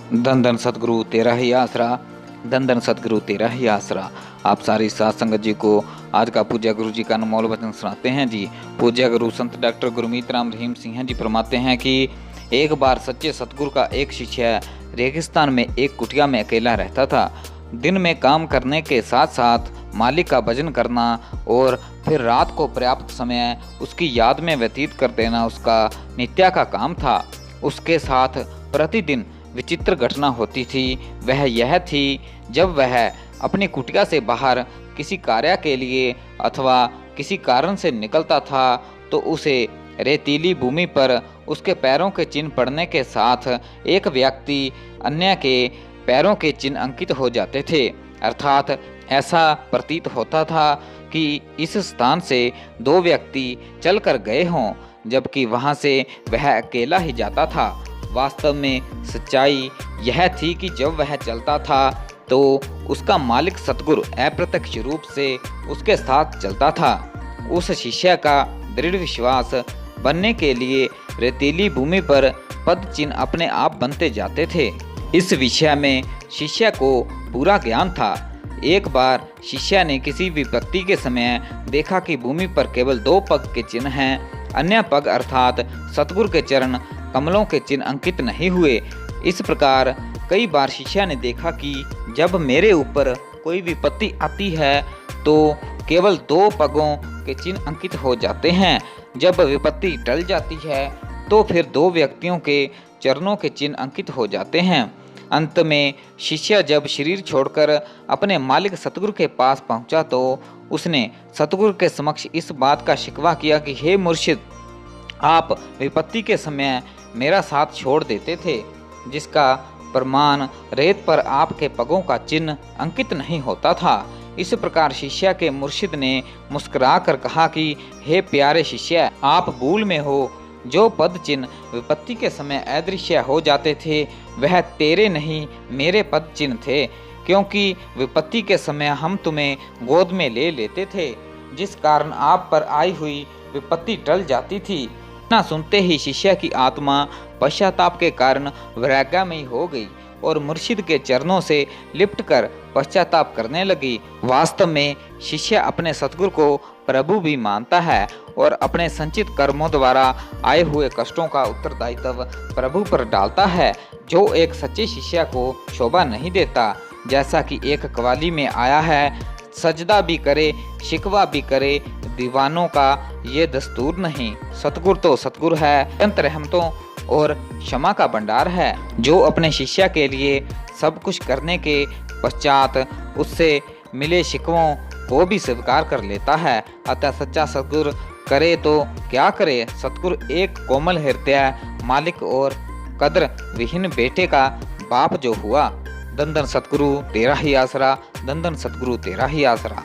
धन धन सतगुरु तेरा ही आसरा, धन धन सतगुरु तेरा ही आसरा। आप सारी साध संगत जी को आज का पूज्य गुरु जी का अनमोल वचन सुनाते हैं जी। पूज्य गुरु संत डॉक्टर गुरमीत राम रहीम सिंह जी फरमाते हैं कि एक बार सच्चे सतगुरु का एक शिष्य रेगिस्तान में एक कुटिया में अकेला रहता था। दिन में काम करने के साथ साथ मालिक का भजन करना और फिर रात को पर्याप्त समय उसकी याद में व्यतीत कर देना उसका नित्य का काम था। उसके साथ प्रतिदिन विचित्र घटना होती थी। वह यह थी, जब वह अपनी कुटिया से बाहर किसी कार्य के लिए अथवा किसी कारण से निकलता था तो उसे रेतीली भूमि पर उसके पैरों के चिन्ह पड़ने के साथ एक व्यक्ति अन्य के पैरों के चिन्ह अंकित हो जाते थे। अर्थात ऐसा प्रतीत होता था कि इस स्थान से दो व्यक्ति चलकर गए हों, जबकि वहां से वह अकेला ही जाता था। वास्तव में सच्चाई यह थी कि जब वह चलता था तो उसका मालिक सतगुरु अप्रत्यक्ष रूप से उसके साथ चलता था। उस शिष्य का दृढ़ विश्वास बनने के लिए रेतीली भूमि पर पद चिन्ह अपने आप बनते जाते थे। इस विषय में शिष्य को पूरा ज्ञान था। एक बार शिष्य ने किसी विपत्ति के समय देखा कि भूमि पर केवल दो पग के चिन्ह हैं, अन्य पग अर्थात सतगुरु के चरण कमलों के चिन्ह अंकित नहीं हुए। इस प्रकार कई बार शिष्य ने देखा कि जब मेरे ऊपर कोई विपत्ति आती है तो केवल दो पगों के चिन्ह अंकित हो जाते हैं, जब विपत्ति टल जाती है तो फिर दो व्यक्तियों के चरणों के चिन्ह अंकित हो जाते हैं। अंत में शिष्य जब शरीर छोड़कर अपने मालिक सतगुरु के पास पहुंचा तो उसने सतगुरु के समक्ष इस बात का शिकवा किया कि हे मुर्शिद, आप विपत्ति के समय मेरा साथ छोड़ देते थे, जिसका प्रमाण रेत पर आपके पगों का चिन्ह अंकित नहीं होता था। इस प्रकार शिष्य के मुर्शिद ने मुस्कुरा कर कहा कि हे प्यारे शिष्य, आप भूल में हो। जो पद चिन्ह विपत्ति के समय अदृश्य हो जाते थे वह तेरे नहीं मेरे पद चिन्ह थे, क्योंकि विपत्ति के समय हम तुम्हें गोद में ले लेते थे, जिस कारण आप पर आई हुई विपत्ति टल जाती थी। इतना सुनते ही शिष्य की आत्मा पश्चाताप के कारण वैराग्यमयी हो गई और मुर्शिद के चरणों से लिपट कर पश्चाताप करने लगी। वास्तव में शिष्य अपने सतगुरु को प्रभु भी मानता है और अपने संचित कर्मों द्वारा आए हुए कष्टों का उत्तरदायित्व प्रभु पर डालता है, जो एक सच्चे शिष्य को शोभा नहीं देता। जैसा कि एक कव्वाली में आया है, सजदा भी करे शिकवा भी करे, दीवानों का ये दस्तूर नहीं। सतगुरु तो सतगुरु है, अनंत रहमतों और क्षमा का भंडार है, जो अपने शिष्य के लिए सब कुछ करने के पश्चात उससे मिले शिकवों को भी स्वीकार कर लेता है। अतः सच्चा सतगुरु करे तो क्या करे, सतगुरु एक कोमल हृदय मालिक और कद्र विहीन बेटे का बाप जो हुआ। धन धन सतगुरु तेरा ही आसरा, धन धन सतगुरु तेरा ही आसरा।